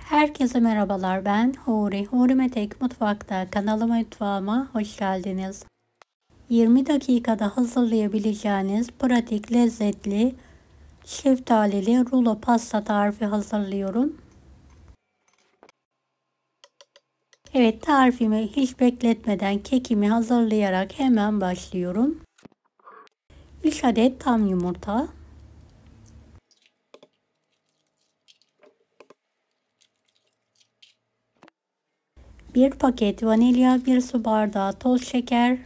Herkese merhabalar, ben Huri. Huri Metek Mutfak'ta mutfağıma hoş geldiniz. 20 dakikada hazırlayabileceğiniz pratik, lezzetli, şeftalili rulo pasta tarifi hazırlıyorum. Evet, tarifimi hiç bekletmeden kekimi hazırlayarak hemen başlıyorum. 3 adet tam yumurta, 1 paket vanilya, 1 su bardağı toz şeker,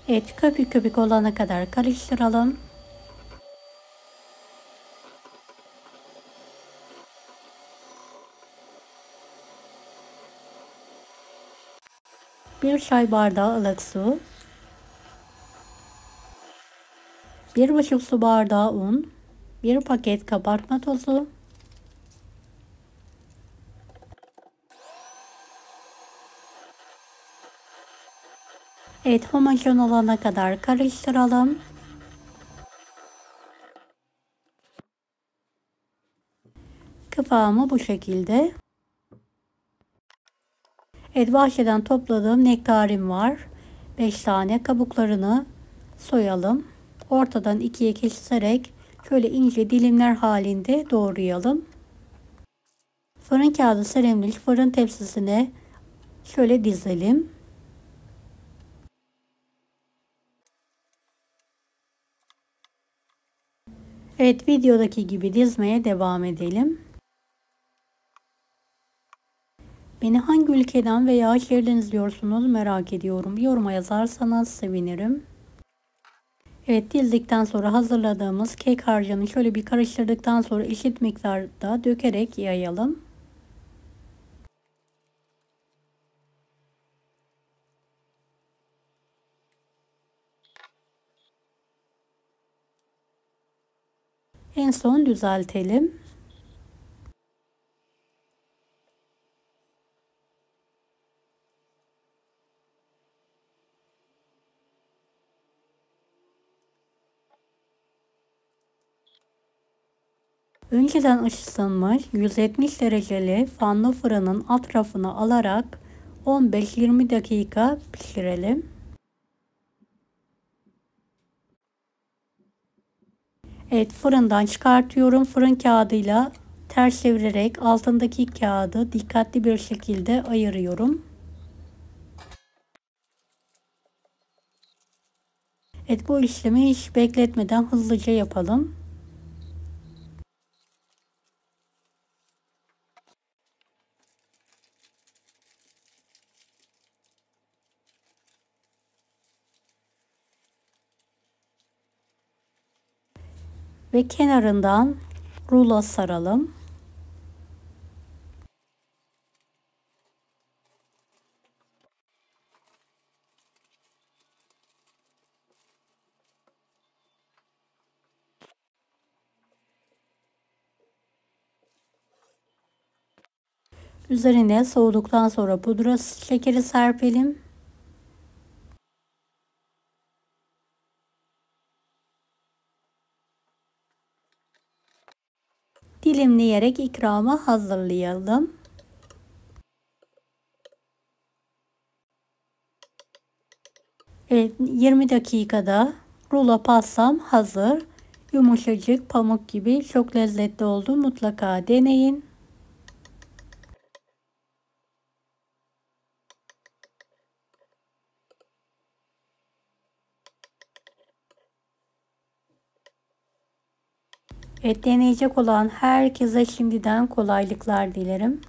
evet, köpük köpük olana kadar karıştıralım. Bir çay bardağı ılık su, 1,5 su bardağı un, 1 paket kabartma tozu, evet, homojen olana kadar karıştıralım. Kıvamı bu şekilde. Evet, bahçeden topladığım nektarim var. 5 tane kabuklarını soyalım. Ortadan ikiye keserek şöyle ince dilimler halinde doğrayalım. Fırın kağıdı serilmiş fırın tepsisine şöyle dizelim. Evet, videodaki gibi dizmeye devam edelim. Beni hangi ülkeden veya şehirden izliyorsunuz merak ediyorum. Yoruma yazarsanız sevinirim. Evet, dizdikten sonra hazırladığımız kek harcını şöyle bir karıştırdıktan sonra eşit miktarda dökerek yayalım. En son düzeltelim. Önceden ısıtılmış 170 dereceli fanlı fırının alt rafına alarak 15-20 dakika pişirelim. Evet, fırından çıkartıyorum. Fırın kağıdıyla ters çevirerek altındaki kağıdı dikkatli bir şekilde ayırıyorum. Evet, bu işlemi hiç bekletmeden hızlıca yapalım. Ve kenarından rulo saralım. Üzerine soğuduktan sonra pudra şekeri serpelim. Dilimleyerek ikrama hazırlayalım. Evet, 20 dakikada rulo pastam hazır. Yumuşacık, pamuk gibi, çok lezzetli oldu. Mutlaka deneyin. Evet, deneyecek olan herkese şimdiden kolaylıklar dilerim.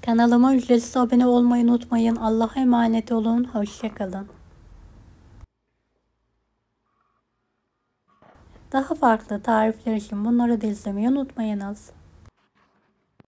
Kanalıma ücretsiz abone olmayı unutmayın. Allah'a emanet olun. Hoşça kalın. Daha farklı tarifler için bunları da izlemeyi unutmayınız.